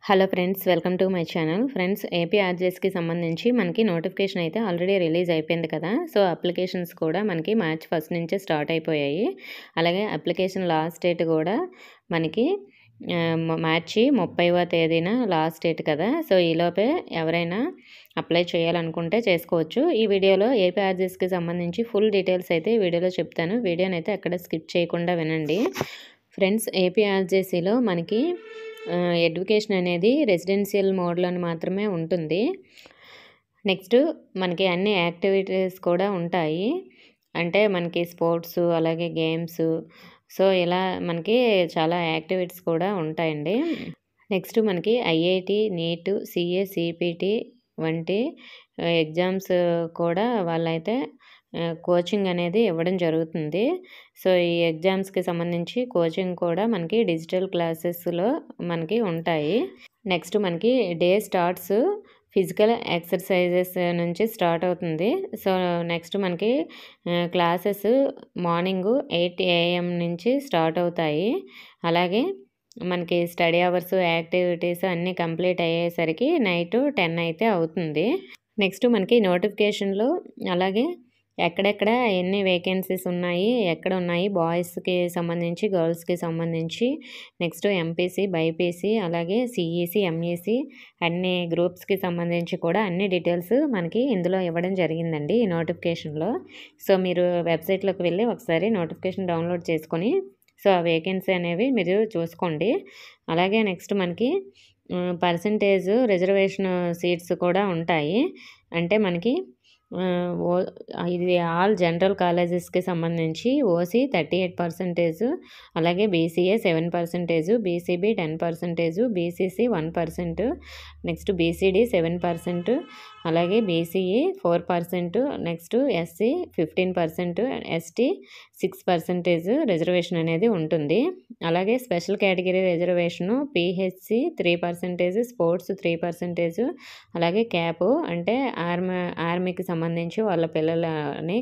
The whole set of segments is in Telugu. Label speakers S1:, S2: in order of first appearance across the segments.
S1: Hello friends, welcome to my channel. Friends, AP ఆర్జేఎస్కి సంబంధించి మనకి నోటిఫికేషన్ అయితే ఆల్రెడీ రిలీజ్ అయిపోయింది కదా. సో అప్లికేషన్స్ కూడా మనకి మార్చ్ 1 నుంచే స్టార్ట్ అయిపోయాయి. అలాగే అప్లికేషన్ లాస్ట్ డేట్ కూడా మనకి మార్చి 30వ తేదీన లాస్ట్ డేట్ కదా. సో ఈలోపే ఎవరైనా అప్లై చేయాలనుకుంటే చేసుకోవచ్చు. ఈ వీడియోలో ఏపీ ఆర్జేఎస్కి సంబంధించి ఫుల్ డీటెయిల్స్ అయితే ఈ వీడియోలో చెప్తాను. వీడియోని అయితే ఎక్కడ స్కిప్ చేయకుండా వినండి. ఫ్రెండ్స్, ఏపీ ఆర్జేసీలో మనకి ఎడ్యుకేషన్ అనేది రెసిడెన్షియల్ మోడ్లోని మాత్రమే ఉంటుంది. నెక్స్ట్ మనకి అన్ని యాక్టివిటీస్ కూడా ఉంటాయి. అంటే మనకి స్పోర్ట్స్, అలాగే గేమ్స్, సో ఇలా మనకి చాలా యాక్టివిటీస్ కూడా ఉంటాయండి. నెక్స్ట్ మనకి ఐఐటి, నీట్, సిఏ, సిపిటి వంటి ఎగ్జామ్స్ కూడా వాళ్ళైతే కోచింగ్ అనేది ఇవ్వడం జరుగుతుంది. సో ఈ ఎగ్జామ్స్కి సంబంధించి కోచింగ్ కూడా మనకి డిజిటల్ క్లాసెస్లో మనకి ఉంటాయి. నెక్స్ట్ మనకి డే స్టార్ట్స్ ఫిజికల్ ఎక్సర్సైజెస్ నుంచి స్టార్ట్ అవుతుంది. సో నెక్స్ట్ మనకి క్లాసెస్ మార్నింగ్ 8 AM నుంచి స్టార్ట్ అవుతాయి. అలాగే మనకి స్టడీ అవర్స్, యాక్టివిటీస్ అన్నీ కంప్లీట్ అయ్యేసరికి నైట్ 10 అయితే అవుతుంది. నెక్స్ట్ మనకి నోటిఫికేషన్లో అలాగే ఎక్కడెక్కడ ఎన్ని వేకెన్సీస్ ఉన్నాయి, ఎక్కడ ఉన్నాయి, బాయ్స్కి సంబంధించి, గర్ల్స్కి సంబంధించి, నెక్స్ట్ ఎంపీసీ, బైపీసీ, అలాగే సిఈసి, ఎంఈసి అన్ని గ్రూప్స్కి సంబంధించి కూడా అన్ని డీటెయిల్స్ మనకి ఇందులో ఇవ్వడం జరిగిందండి ఈ నోటిఫికేషన్లో. సో మీరు వెబ్సైట్లోకి వెళ్ళి ఒకసారి నోటిఫికేషన్ డౌన్లోడ్ చేసుకొని సో ఆ వేకెన్సీ అనేవి మీరు చూసుకోండి. అలాగే నెక్స్ట్ మనకి పర్సంటేజ్ రిజర్వేషన్ సీట్స్ కూడా ఉంటాయి. అంటే మనకి ఇది ఆల్ జనరల్ కాలేజెస్కి సంబంధించి ఓసీ 38%, అలాగే BCA 7%, BCB 10%, BCC 1%, next BCD 7%, అలాగే BCE 4%, next SC 15%, ST 6% reservation అనేది ఉంటుంది. అలాగే special category reservation PHC 3%, sports 3%, అలాగే క్యాప్ అంటే ఆర్మీకి సంబంధించి వాళ్ళ పిల్లలని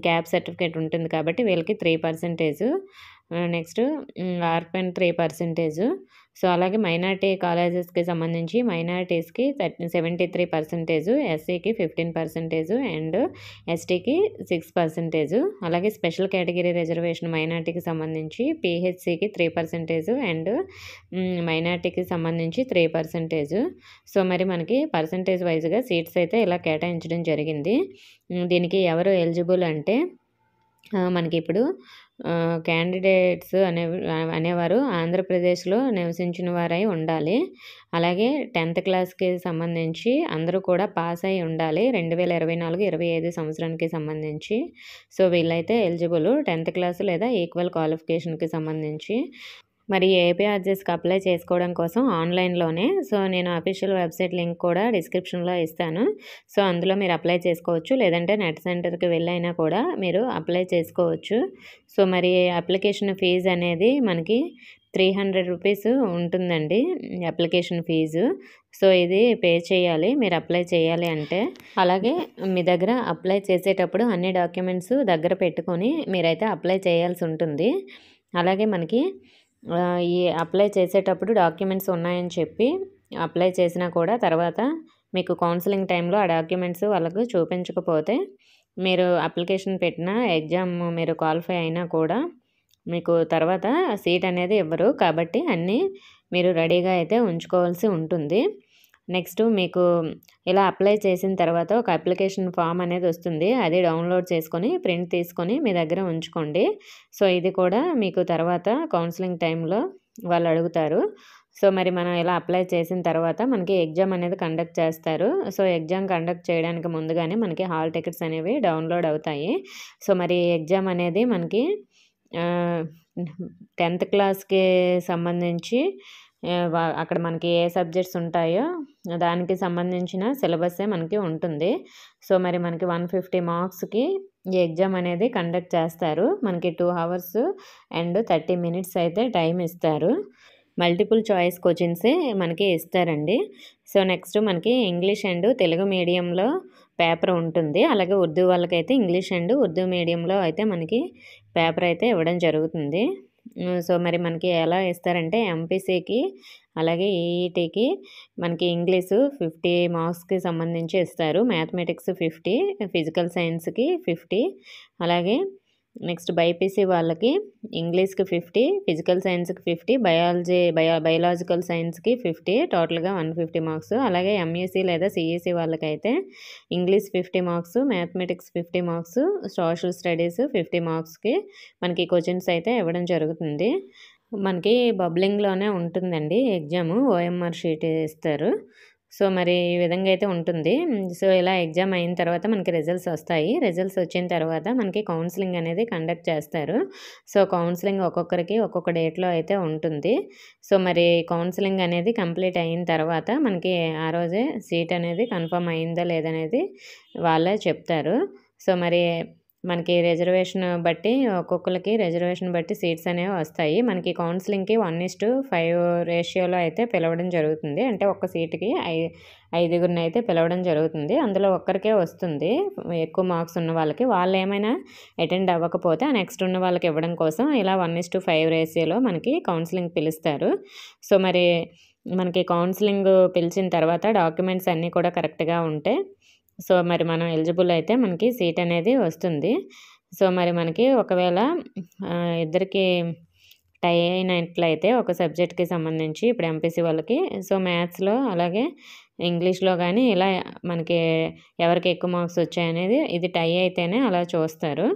S1: క్యాప్ సర్టిఫికేట్ ఉంటుంది కాబట్టి వీళ్ళకి 3%, నెక్స్ట్ ఆర్పెన్ 3%. సో అలాగే మైనార్టీ కాలేజెస్కి సంబంధించి మైనార్టీస్కి 73%, ఎస్సీకి 15% అండ్ ఎస్టీకి 6%. అలాగే స్పెషల్ కేటగిరీ రిజర్వేషన్ మైనార్టీకి సంబంధించి పిహెచ్సికి 3% అండ్ మైనార్టీకి సంబంధించి 3%. సో మరి మనకి పర్సంటేజ్ వైజ్గా సీట్స్ అయితే ఇలా కేటాయించడం జరిగింది. దీనికి ఎవరు ఎలిజిబుల్ అంటే మనకి ఇప్పుడు క్యాండిడేట్స్ అనేవారు ఆంధ్రప్రదేశ్లో నివసించిన వారై ఉండాలి. అలాగే 10th క్లాస్కి సంబంధించి అందరూ కూడా పాస్ అయి ఉండాలి 2024-25 సంవత్సరానికి సంబంధించి. సో వీళ్ళైతే ఎలిజిబుల్ 10th క్లాస్ లేదా ఈక్వల్ క్వాలిఫికేషన్కి సంబంధించి. మరి ఏపీ ఆర్జేఎస్కి అప్లై చేసుకోవడం కోసం ఆన్లైన్లోనే సో నేను అఫీషియల్ వెబ్సైట్ లింక్ కూడా డిస్క్రిప్షన్లో ఇస్తాను. సో అందులో మీరు అప్లై చేసుకోవచ్చు, లేదంటే నెట్ సెంటర్కి వెళ్ళైనా కూడా మీరు అప్లై చేసుకోవచ్చు. సో మరి అప్లికేషన్ ఫీజు అనేది మనకి 300 రూపీస్ ఉంటుందండి అప్లికేషన్ ఫీజు. సో ఇది పే చేయాలి మీరు అప్లై చేయాలి అంటే. అలాగే మీ దగ్గర అప్లై చేసేటప్పుడు అన్ని డాక్యుమెంట్స్ దగ్గర పెట్టుకొని మీరైతే అప్లై చేయాల్సి ఉంటుంది. అలాగే మనకి ఈ అప్లై చేసేటప్పుడు డాక్యుమెంట్స్ ఉన్నాయని చెప్పి అప్లై చేసినా కూడా తర్వాత మీకు కౌన్సిలింగ్ టైంలో ఆ డాక్యుమెంట్స్ వాళ్ళకు చూపించకపోతే మీరు అప్లికేషన్ పెట్టిన ఎగ్జామ్ మీరు క్వాలిఫై అయినా కూడా మీకు తర్వాత సీట్ అనేది ఇవ్వరు. కాబట్టి అన్నీ మీరు రెడీగా అయితే ఉంచుకోవాల్సి ఉంటుంది. నెక్స్ట్ మీకు ఇలా అప్లై చేసిన తర్వాత ఒక అప్లికేషన్ ఫామ్ అనేది వస్తుంది. అది డౌన్లోడ్ చేసుకొని ప్రింట్ తీసుకొని మీ దగ్గర ఉంచుకోండి. సో ఇది కూడా మీకు తర్వాత కౌన్సిలింగ్ టైంలో వాళ్ళు అడుగుతారు. సో మరి మనం ఇలా అప్లై చేసిన తర్వాత మనకి ఎగ్జామ్ అనేది కండక్ట్ చేస్తారు. సో ఎగ్జామ్ కండక్ట్ చేయడానికి ముందుగానే మనకి హాల్ టికెట్స్ అనేవి డౌన్లోడ్ అవుతాయి. సో మరి ఎగ్జామ్ అనేది మనకి 10th క్లాస్కి సంబంధించి అక్కడ మనకి ఏ సబ్జెక్ట్స్ ఉంటాయో దానికి సంబంధించిన సిలబస్సే మనకి ఉంటుంది. సో మరి మనకి 150 మార్క్స్కి ఈ ఎగ్జామ్ అనేది కండక్ట్ చేస్తారు. మనకి 2 hours అండ్ 30 minutes అయితే టైం ఇస్తారు. మల్టిపుల్ చాయిస్ క్వశ్చన్సే మనకి ఇస్తారండి. సో నెక్స్ట్ మనకి ఇంగ్లీష్ అండ్ తెలుగు మీడియంలో పేపర్ ఉంటుంది. అలాగే ఉర్దూ వాళ్ళకైతే ఇంగ్లీష్ అండ్ ఉర్దూ మీడియంలో అయితే మనకి పేపర్ అయితే ఇవ్వడం జరుగుతుంది. సో మరి మనకి ఎలా ఇస్తారంటే ఎంపీసీకి అలాగే ఈఈటీకి మనకి ఇంగ్లీషు 50 మార్క్స్‌కి సంబంధించి ఇస్తారు. మ్యాథమెటిక్స్ 50, ఫిజికల్ సైన్స్‌కి 50, అలాగే నెక్స్ట్ బైపీసీ వాళ్ళకి ఇంగ్లీష్‌కి 50, ఫిజికల్ సైన్స్‌కి 50, బయోలాజికల్ సైన్స్‌కి 50, టోటల్‌గా 150 మార్క్స్. అలాగే ఎంఈసీ లేదా సీఈసీ వాళ్ళకైతే English 50 marks, mathematics 50 marks, social studies 50 మార్క్స్‌కి మనకి క్వెషన్స్ అయితే ఇవ్వడం జరుగుతుంది. మనకి బబ్లింగ్‌లోనే ఉంటుందండి ఎగ్జాము. ఓఎంఆర్ షీట్ ఇస్తారు. సో, మరి ఈ విధంగా అయితే ఉంటుంది. సో, ఇలా ఎగ్జామ్ అయిన తర్వాత మనకి రిజల్ట్స్ వస్తాయి. రిజల్ట్స్ వచ్చిన తర్వాత మనకి కౌన్సెలింగ్ అనేది కండక్ట్ చేస్తారు. సో, కౌన్సెలింగ్ ఒక్కొక్కరికి ఒక్కొక్క డేట్‌లో అయితే ఉంటుంది. సో, మరి కౌన్సెలింగ్ అనేది కంప్లీట్ అయిన తర్వాత మనకి ఆ రోజే సీట్ అనేది కన్ఫర్మ్ అయిందా లేదనేది వాళ్ళే చెప్తారు. సో, మరి మనకి రిజర్వేషన్ బట్టి ఒక్కొక్కళ్ళకి రిజర్వేషన్ బట్టి సీట్స్ అనేవి వస్తాయి. మనకి కౌన్సెలింగ్‌కి 1:5 రేషియోలో అయితే పిలవడం జరుగుతుంది. అంటే ఒక్క సీట్‌కి ఐదుగురినైతే పిలవడం జరుగుతుంది. అందులో ఒక్కరికే వస్తుంది. ఎక్కువ మార్క్స్ ఉన్న వాళ్ళకి. వాళ్ళేమైనా అటెండ్ అవ్వకపోతే ఆ నెక్స్ట్ ఉన్న వాళ్ళకి ఇవ్వడం కోసం ఇలా 1:5 రేషియోలో మనకి కౌన్సెలింగ్ పిలుస్తారు. సో, మరి మనకి కౌన్సెలింగ్ పిలిచిన తర్వాత డాక్యుమెంట్స్ అన్నీ కూడా కరెక్ట్‌గా ఉంటే సో, మరి మనం ఎలిజిబుల్ అయితే మనకి సీట్ అనేది వస్తుంది. సో, మరి మనకి ఒకవేళ ఇద్దరికి టై అయినట్లయితే ఒక సబ్జెక్ట్‌కి సంబంధించి ఇప్పుడు ఎంపీసీ వాళ్ళకి సో, మ్యాథ్స్‌లో అలాగే ఇంగ్లీష్‌లో గానీ ఇలా మనకి ఎవరికి ఎక్కువ మార్క్స్ వచ్చాయనేది ఇది టై అయితేనే అలా చూస్తారు.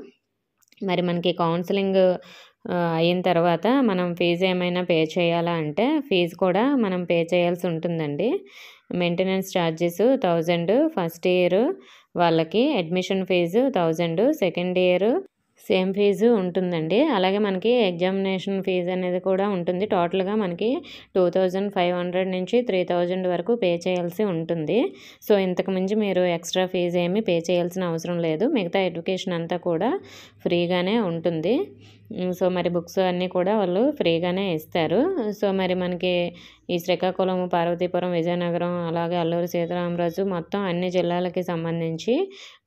S1: మరి మనకి కౌన్సెలింగ్ అయిన తర్వాత మనం ఫీజు ఏమైనా పే చేయాలా అంటే ఫీజు కూడా మనం పే చేయాల్సి ఉంటుందండి. మెయింటెనెన్స్ ఛార్జెస్ 1000 ఫస్ట్ ఇయర్ వాళ్ళకి, admission fee 1000, second year same fee ఉంటుందండి. అలాగే మనకి ఎగ్జామినేషన్ ఫీజు అనేది కూడా ఉంటుంది. టోటల్‌గా మనకి 2500 నుంచి 3000 వరకు పే చేయాల్సి ఉంటుంది. సో, ఇంతకు మించి మీరు ఎక్స్‌ట్రా ఫీజు ఏమీ పే చేయాల్సిన అవసరం లేదు. మిగతా ఎడ్యుకేషన్ అంతా కూడా ఫ్రీగానే ఉంటుంది. సో, మరి బుక్స్ అన్నీ కూడా వాళ్ళు ఫ్రీగానే ఇస్తారు. సో, మరి మనకి ఈ శ్రీకాకుళం, పార్వతీపురం, విజయనగరం అలాగే అల్లూరి సీతారామరాజు మొత్తం అన్ని జిల్లాలకి సంబంధించి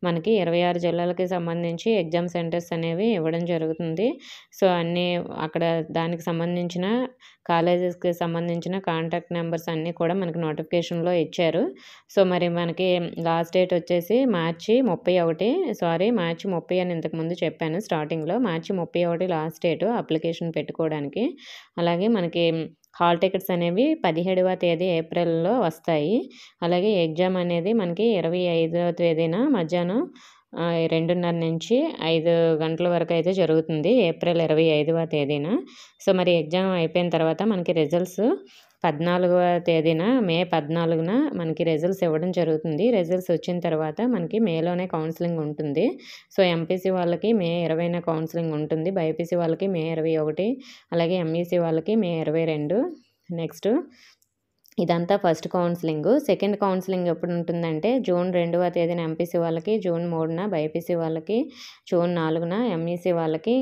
S1: మనకి 26 జిల్లాలకి సంబంధించి ఎగ్జామ్ సెంటర్స్ అనేవి ఇవ్వడం జరుగుతుంది. సో, అన్నీ అక్కడ దానికి సంబంధించిన కాలేజెస్‌కి సంబంధించిన కాంటాక్ట్ నెంబర్స్ అన్నీ కూడా మనకి నోటిఫికేషన్‌లో ఇచ్చారు. సో, మరి మనకి లాస్ట్ డేట్ వచ్చేసి మార్చి 30 అని ఇంతకుముందు చెప్పాను స్టార్టింగ్‌లో. మార్చి 31 లాస్ట్ డేటు అప్లికేషన్ పెట్టుకోవడానికి. అలాగే మనకి హాల్ టికెట్స్ అనేవి 17వ తేదీ ఏప్రిల్‌లో వస్తాయి. అలాగే ఎగ్జామ్ అనేది మనకి 25వ తేదీన మధ్యాహ్నం 2:30 నుంచి 5 గంటల వరకు అయితే జరుగుతుంది. ఏప్రిల్ 25వ తేదీన. సో, మరి ఎగ్జామ్ అయిపోయిన తర్వాత మనకి రిజల్ట్స్ 14వ తేదీన మే 14న మనకి రిజల్ట్స్ ఇవ్వడం జరుగుతుంది. రిజల్ట్స్ వచ్చిన తర్వాత మనకి మేలోనే కౌన్సెలింగ్ ఉంటుంది. సో, ఎంపీసీ వాళ్ళకి మే 20న కౌన్సెలింగ్ ఉంటుంది. బైపీసీ వాళ్ళకి మే 21, అలాగే ఎంఈసీ వాళ్ళకి మే 22. నెక్స్ట్ ఇదంతా ఫస్ట్ కౌన్సెలింగు. సెకండ్ కౌన్సెలింగ్ ఎప్పుడు ఉంటుందంటే జూన్ 2వ తేదీన ఎంపీసీ వాళ్ళకి, జూన్ 3న బైపీసీ వాళ్ళకి, జూన్ 4న ఎంఈసీ వాళ్ళకి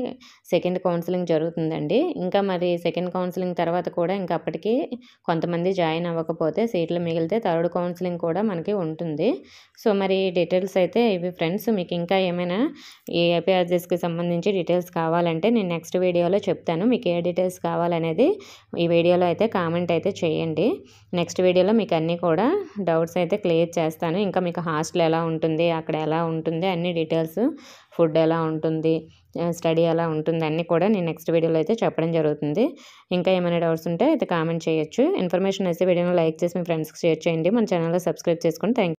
S1: సెకండ్ కౌన్సెలింగ్ జరుగుతుందండి. ఇంకా మరి సెకండ్ కౌన్సెలింగ్ తర్వాత కూడా ఇంకా అప్పటికి కొంతమంది జాయిన్ అవ్వకపోతే సీట్లు మిగిలితే థర్డ్ కౌన్సెలింగ్ కూడా మనకి ఉంటుంది. సో, మరి డీటెయిల్స్ అయితే ఇవి ఫ్రెండ్స్. మీకు ఇంకా ఏమైనా ఈ ఏపీఆర్జీఎస్‌కి సంబంధించి డీటెయిల్స్ కావాలంటే నేను నెక్స్ట్ వీడియోలో చెప్తాను. మీకు ఏ డీటెయిల్స్ కావాలనేది ఈ వీడియోలో అయితే కామెంట్ అయితే చేయండి. నెక్స్ట్ వీడియోలో మీకు అన్నీ కూడా డౌట్స్ అయితే క్లియర్ చేస్తాను. ఇంకా మీకు హాస్టల్ ఎలా ఉంటుంది, అక్కడ ఎలా ఉంటుంది అన్ని డీటెయిల్స్, ఫుడ్ ఎలా ఉంటుంది, స్టడీ ఎలా ఉంటుంది అన్నీ కూడా నేను నెక్స్ట్ వీడియోలో అయితే చెప్పడం జరుగుతుంది. ఇంకా ఏమైనా డౌట్స్ ఉంటే అయితే కామెంట్ చేయొచ్చు. ఇన్ఫర్మేషన్ అయితే వీడియోని లైక్ చేసి మీ ఫ్రెండ్స్‌కి షేర్ చేయండి. మన ఛానల్‌లో సబ్స్క్రైబ్ చేసుకోండి. Thank you.